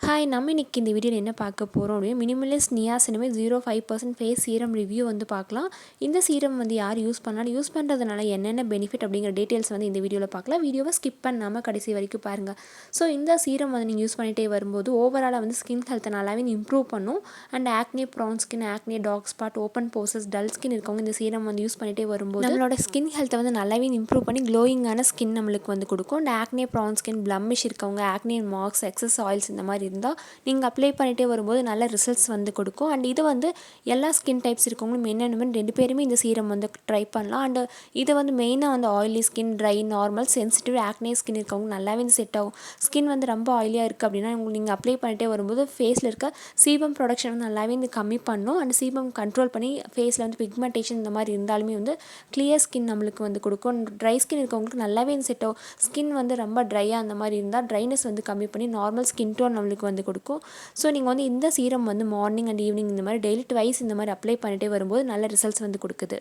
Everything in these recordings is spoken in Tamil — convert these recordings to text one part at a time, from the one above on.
ஹாய், நம்ம இன்னைக்கு இந்த வீடியோவில் என்ன பார்க்க போகிறோம் அப்படின்னா minimalist niacinamide 0.5% face serum review பார்க்கலாம். இந்த சீரம் யார் யூஸ் பண்ணலாம், யூஸ் பண்ணுறதுனால என்னென்ன பெனிஃபிட் அப்படிங்கிற டீட்டெயில்ஸ் இந்த வீடியோவில் பார்க்கலாம். வீடியோவை ஸ்கிப் பண்ணாமல் கடைசி வரைக்கும் பாருங்கள். ஸோ இந்த சீரம் நீங்கள் யூஸ் பண்ணிகிட்டே வரும்போது ஓவராலாக ஸ்கின் ஹெல்த்தை நல்லாவே இம்ப்ரூவ் பண்ணும். And acne, prone skin, acne, dark spot, open pores, dull skin இருக்கவங்க இந்த சீரம் யூஸ் பண்ணிகிட்டே வரும்போது நம்மளோட ஸ்கின் ஹெல்த்தை நல்லாவே இம்ப்ரூவ் பண்ணி க்ளோயிங்கான ஸ்கின் நம்மளுக்கு கொடுக்கும். அண்ட் ஆக்னே, ப்ரான் ஸ்கின், பிளம்மிஷ் இருக்கவங்க, ஆக்னே மார்க்ஸ், எக்ஸஸ் ஆயில்ஸ் இந்த மாதிரி இருந்தால் நீங்கள் அப்ளை பண்ணிகிட்டே வரும்போது நல்ல ரிசல்ட்ஸ் கொடுக்கும். அண்ட் இது எல்லா ஸ்கின் டைப்ஸ் இருக்கவங்களும் என்னென்னு 2 பேருமே இந்த சீரம் ட்ரை பண்ணலாம். அண்ட் இது மெயினாக oily skin, try, normal, sensitive, acne skin இருக்கவங்க நல்லாவே செட் ஆகும். ஸ்கின் ரொம்ப ஆயிலியாக இருக்குது அப்படின்னா நீங்கள் அப்ளை பண்ணிகிட்டே வரும்போது ஃபேஸில் இருக்க சீபம் ப்ரொடக்ஷன் நல்லாவே கம்மி பண்ணும். அண்ட் சீபம் கண்ட்ரோல் பண்ணி ஃபேஸில் பிக்மெண்டேஷன் இந்த மாதிரி இருந்தாலுமே கிளியர் ஸ்கின் நம்மளுக்கு கொடுக்கும். ட்ரை ஸ்கின் இருக்கவங்களுக்கு நல்லாவே செட் ஆகும். ஸ்கின் ரொம்ப ட்ரையாக அந்த மாதிரி இருந்தால் ட்ரைனஸ் கம்மி பண்ணி நார்மல் ஸ்கின் டோன் நம்மளுக்கு கொடுக்கும். ஸோ நீங்கள் இந்த சீரம் மார்னிங் அண்ட் ஈவினிங் இந்த மாதிரி டெய்லி ட்வைஸ் இந்த மாதிரி அப்ளை பண்ணிகிட்டே வரும்போது நல்ல ரிசல்ட்ஸ் கொடுக்குது.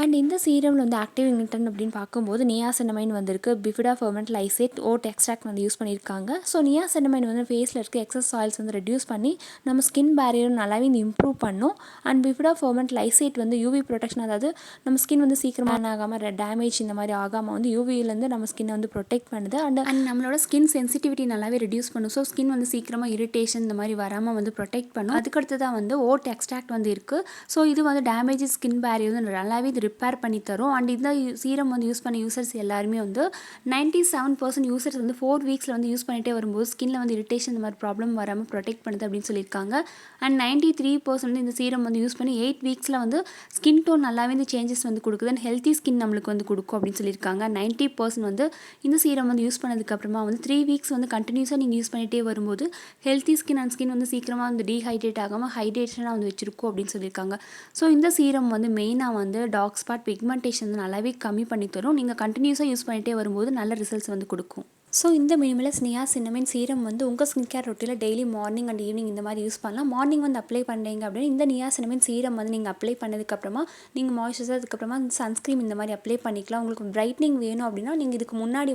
அண்ட் இந்த சீரமில் ஆக்டிவ் இன்கிரிடியன்ட் அப்படின்னு பார்க்கும்போது நியாசினமைட் வந்திருக்கு, பிஃபிடா ஃபெர்மெண்ட் லைசேட், ஓட் எக்ஸ்ட்ராக்ட் யூஸ் பண்ணியிருக்காங்க. ஸோ நியாசினமைட் ஃபேஸில் இருக்க எக்ஸஸ் ஆயில்ஸ் ரெடியூஸ் பண்ணி நம்ம ஸ்கின் பேரியரும் நல்லாவே இம்ப்ரூவ் பண்ணும். அண்ட் பிஃபிடா ஃபெர்மெண்ட் லைசேட் யூவி ப்ரொடெக்ஷன், அதாவது நம்ம ஸ்கின் சீக்கிரமாக ஆகாமல் டேமேஜ் இந்த மாதிரி ஆகாமல் யூவியிலேருந்து நம்ம ஸ்கின்னை ப்ரொடெக்ட் பண்ணுது. அண்ட் நம்மளோட ஸ்கின் சென்சிட்டிவிட்டி நல்லாவே ரெடியூஸ் பண்ணும். ஸோ ஸ்கின் சீக்கிரமாக இரிட்டேஷன் இந்த மாதிரி வராமல் ப்ரொடெக்ட் பண்ணும். அதுக்கடுத்து தான் ஓட் எக்ஸ்ட்ராக்ட் இருக்குது. ஸோ இது டேமேஜ் ஸ்கின் பேரியர் நல்லாவே ரிப்பேர் பண்ணி தரும். அண்ட் இந்த சீரம் யூஸ் பண்ண யூசர்ஸ் எல்லாருமே 97% யூசர்ஸ் 4 வீக்ஸில் யூஸ் பண்ணிகிட்டே வரும்போது ஸ்கின்னில் இரிட்டேஷன் இந்த மாதிரி ப்ராப்ளம் வராமல் ப்ரொடெக்ட் பண்ணுது அப்படின்னு சொல்லியிருக்காங்க. அண்ட் 93% இந்த சீரம் யூஸ் பண்ணி 8 வீக்ஸில் ஸ்கின் டோன் நல்லாவே இந்த சேஞ்சஸ் கொடுக்குது. அண்ட் ஹெல்த்தி ஸ்கின் நம்மளுக்கு கொடுக்கும் அப்படின்னு சொல்லியிருக்காங்க. 90% இந்த சீரம் யூஸ் பண்ணதுக்கப்புறமா 3 வீக்ஸ் கண்டினியூஸாக நீங்கள் யூஸ் பண்ணிகிட்டே வரும்போது ஹெல்த்தி ஸ்கின் அண்ட் ஸ்கின் சீக்கிரமாக டீஹைட்ரேட் ஆகாமல் ஹைட்ரேஷனாக வச்சுருக்கும் அப்படின்னு சொல்லியிருக்காங்க. ஸோ இந்த சீரம் மெயினாக டார்க் ஸ்பாட், பிக்மெண்டேஷன் நல்லாவே கம்மி பண்ணி தரும். நீங்கள் கண்டினியூஸாக யூஸ் பண்ணிகிட்டே வரும்போது நல்ல ரிசல்ட்ஸ் கொடுக்கும். ஸோ இந்த மினிமலிஸ்ட் நியாசினமைட் சீரம் உங்கள் ஸ்கின் கேர் ரொட்டீனில் டெய்லி மார்னிங் அண்ட் ஈவினிங் இந்த மாதிரி யூஸ் பண்ணலாம். மார்னிங் அப்ளை பண்ணுறீங்க அப்படின்னா இந்த நியாசினமைட் சீரம் நீங்கள் அப்ளை பண்ணதுக்கப்புறமா நீங்கள் மாய்ஸ்சரைசர், அதுக்கப்புறமா சன்ஸ்க்ரீம் இந்த மாதிரி அப்ளை பண்ணிக்கலாம். உங்களுக்கு பிரைட்னிங் வேணும் அப்படின்னா நீங்கள் இதுக்கு முன்னாடி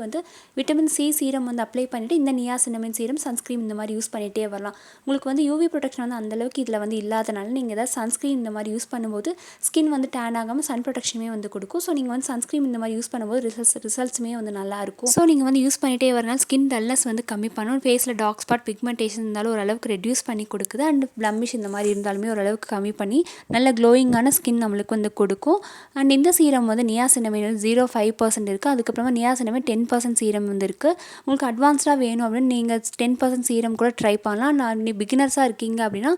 விட்டமின் சி சீரம் அப்ளை பண்ணிவிட்டு இந்த நியாசினமைட் சீரம், சன்ஸ்க்ரீம் இந்த மாதிரி யூஸ் பண்ணிகிட்டே வரலாம். உங்களுக்கு யூவி ப்ரொடெக்ஷன் அந்தளவுக்கு இதில் இல்லாதனால நீங்கள் ஏதாவது சன்ஸ்க்ரீம் இந்த மாதிரி யூஸ் பண்ணும்போது ஸ்கின் டேன் ஆகாமல் சன் ப்ரொடெக்ஷனுமே கொடுக்கும். ஸோ நீங்கள் சன்ஸ்க்ரீம் இந்த மாதிரி யூஸ் பண்ணும்போது ரிசல்ட்ஸுமே நல்லாயிருக்கும். ஸோ நீங்கள் யூஸ் பண்ணிகிட்டே வரனால ஸ்கின் டல்னஸ் கம்மி பண்ணும். ஃபேஸில் டார்க் ஸ்பாட், பிக்மெண்டேஷன் இருந்தாலும் ஓரளவுக்கு ரெடியூஸ் பண்ணி கொடுக்குது. அண்ட் பிளம்மிஷ் இந்த மாதிரி இருந்தாலுமே ஓரளவுக்கு கம்மி பண்ணி நல்ல க்ளோயிங்கான ஸ்கின் நம்மளுக்கு கொடுக்கும். அண்ட் இந்த சீரம் நியாசினமைட் 0.5% இருக்குது. அதுக்கப்புறமா நியாசினமைட் 10% சீரம் இருக்குது. உங்களுக்கு அட்வான்ஸ்டாக வேணும் அப்படின்னு நீங்கள் 10% சீரம் கூட ட்ரை பண்ணலாம். நீ பிகினர்ஸாக இருக்கீங்க அப்படின்னா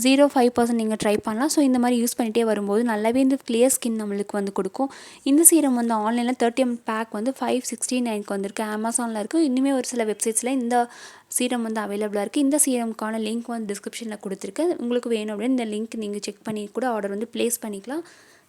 0.5% நீங்கள் ட்ரை பண்ணலாம். ஸோ இந்த மாதிரி யூஸ் பண்ணிகிட்டே வரும்போது நல்லாவே இந்த கிளியர் ஸ்கின் நம்மளுக்கு கொடுக்கும். இந்த சீரம் ஆன்லைனில் 30 ml பேக் 569 வந்திருக்கு. அமேசானில் இருக்குது. இன்னுமே ஒரு சில வெப்சைட்ஸில் இந்த சீரம் அவைலபிளாக இருக்குது. இந்த சீரமுக்கான லிங்க் டிஸ்கிரிப்ஷனில் கொடுத்துருக்கேன். உங்களுக்கு வேணும் அப்படின்னு இந்த லிங்க் நீங்கள் செக் பண்ணி கூட ஆர்டர் ப்ளேஸ் பண்ணிக்கலாம்.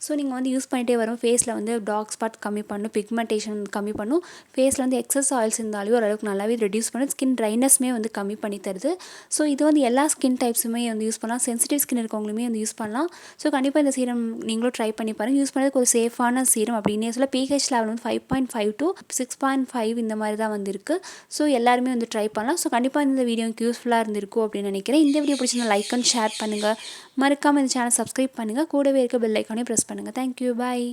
ஸோ நீங்கள் யூஸ் பண்ணிகிட்டே வரும் ஃபேஸில் டார்க் ஸ்பாட் கம்மி பண்ணும், பிக்மெண்டேஷன் கம்மி பண்ணும், ஃபேஸில் எக்ஸஸ் ஆயில்ஸ் இருந்தாலும் ஓரளவுக்கு நல்லாவே ரெடியூஸ் பண்ணும், ஸ்கின் ட்ரைனஸ்மே கம்மி பண்ணி தருது. ஸோ இது எல்லா ஸ்கின் டைப்ஸுமே யூஸ் பண்ணலாம். சென்சிட்டிவ் ஸ்கின் இருக்கவங்களுமே யூஸ் பண்ணலாம். ஸோ கண்டிப்பாக இந்த சீரம் நீங்களும் ட்ரை பண்ணி பாருங்கள். யூஸ் பண்ணதுக்கு ஒரு சேஃபான சீரம் அப்படின்னே சொல்ல. pH லெவல் 5.5 to 6.5 இந்த மாதிரி தான் இருக்குது. ஸோ எல்லாருமே ட்ரை பண்ணலாம். ஸோ கண்டிப்பாக இந்த வீடியோ யூஸ்ஃபுல்லாக இருந்திருக்கும் அப்படின்னு நினைக்கிறேன். இந்த வீடியோ பிடிச்சிருந்தா லைக் அண்ட் ஷேர் பண்ணுங்கள். மறக்காமல் இந்த சேனல் சப்ஸ்கிரைப் பண்ணுங்கள். கூடவே இருக்க பெல் ஐக்கானே ப்ரெஸ் பண்ணுங்கள். தேங்க்யூ, பாய்.